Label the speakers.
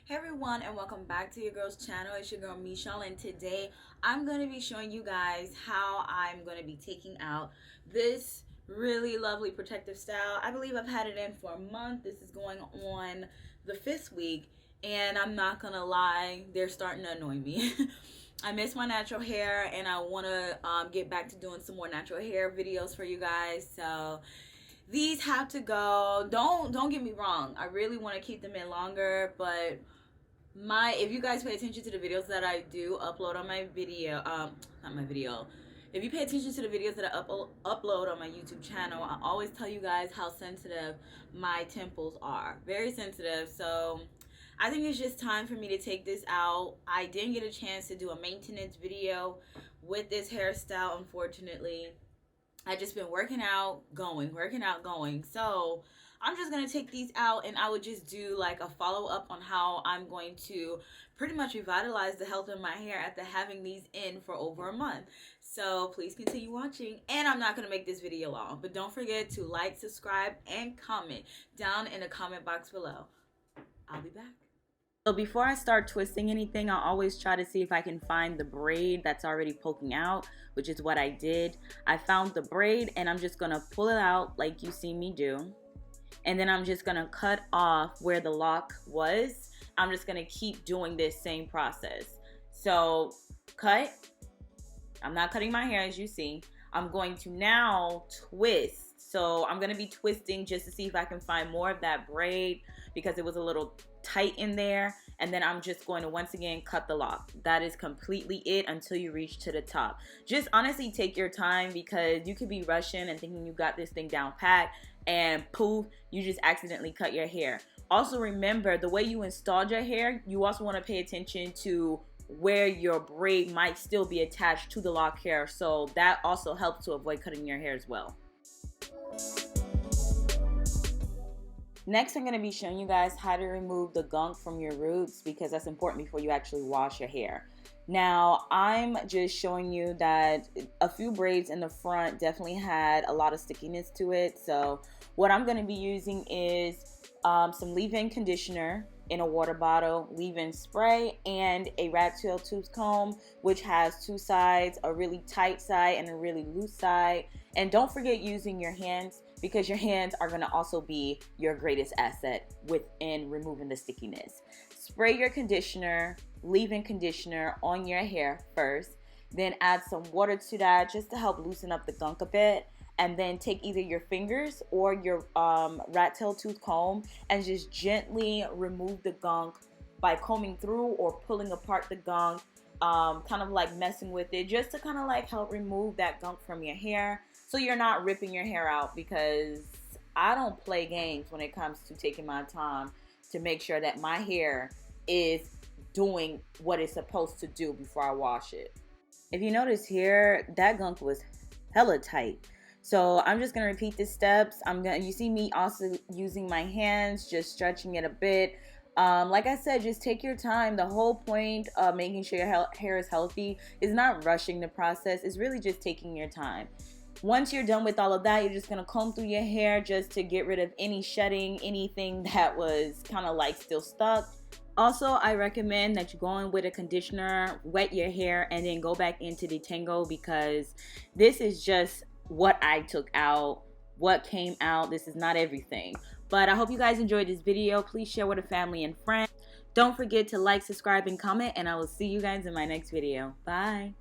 Speaker 1: Hey everyone, and welcome back to your girl's channel. It's your girl Michelle, and today I'm going to be showing you guys how I'm going to be taking out this really lovely protective style. I believe I've had it in for a month. This is going on the 5th week, and I'm not gonna lie, they're starting to annoy me. I miss my natural hair, and I want to get back to doing some more natural hair videos for you guys. So these have to go. Don't get me wrong, I really want to keep them in longer, but if you guys pay attention to the videos that I do upload on my video, not my video, if you pay attention to the videos that I upload on my YouTube channel, I always tell you guys how sensitive my temples are. Very sensitive. So I think it's just time for me to take this out. I didn't get a chance to do a maintenance video with this hairstyle, unfortunately. I just been working out, going. So I'm just going to take these out, and I would just do like a follow-up on how I'm going to pretty much revitalize the health of my hair after having these in for over a month. So please continue watching, and I'm not going to make this video long, but don't forget to like, subscribe, and comment down in the comment box below. I'll be back. So before I start twisting anything, I always try to see if I can find the braid that's already poking out, which is what I did. I found the braid, and I'm just going to pull it out like you see me do. And then I'm just going to cut off where the lock was. I'm just going to keep doing this same process. So cut. I'm not cutting my hair, as you see. I'm going to now twist. So I'm going to be twisting just to see if I can find more of that braid because it was a little tight in there. And then I'm just going to once again cut the lock. That is completely it until you reach to the top. Just honestly take your time because you could be rushing and thinking you got this thing down pat, and poof, you just accidentally cut your hair. Also remember, the way you installed your hair, you also want to pay attention to where your braid might still be attached to the lock hair, so that also helps to avoid cutting your hair as well. Next, I'm going to be showing you guys how to remove the gunk from your roots because that's important before you actually wash your hair. Now, I'm just showing you that a few braids in the front definitely had a lot of stickiness to it. So what I'm going to be using is some leave-in conditioner in a water bottle, leave-in spray, and a rat tail tooth comb, which has two sides, a really tight side and a really loose side. And don't forget using your hands because your hands are going to also be your greatest asset within removing the stickiness. Spray your conditioner, leave-in conditioner on your hair first, then add some water to that just to help loosen up the gunk a bit. And then take either your fingers or your rat tail tooth comb and just gently remove the gunk by combing through or pulling apart the gunk, kind of like messing with it just to kind of like help remove that gunk from your hair so you're not ripping your hair out, because I don't play games when it comes to taking my time to make sure that my hair is doing what it's supposed to do before I wash it. If you notice here, that gunk was hella tight. So I'm just going to repeat the steps. You see me also using my hands, just stretching it a bit. Like I said, just take your time. The whole point of making sure your hair is healthy is not rushing the process. It's really just taking your time. Once you're done with all of that, you're just going to comb through your hair just to get rid of any shedding, anything that was kind of like still stuck. Also, I recommend that you go in with a conditioner, wet your hair, and then go back into detangle because this is just what I took out, what came out. This is not everything. But I hope you guys enjoyed this video. Please share with a family and friends. Don't forget to like, subscribe, and comment, and I will see you guys in my next video. Bye.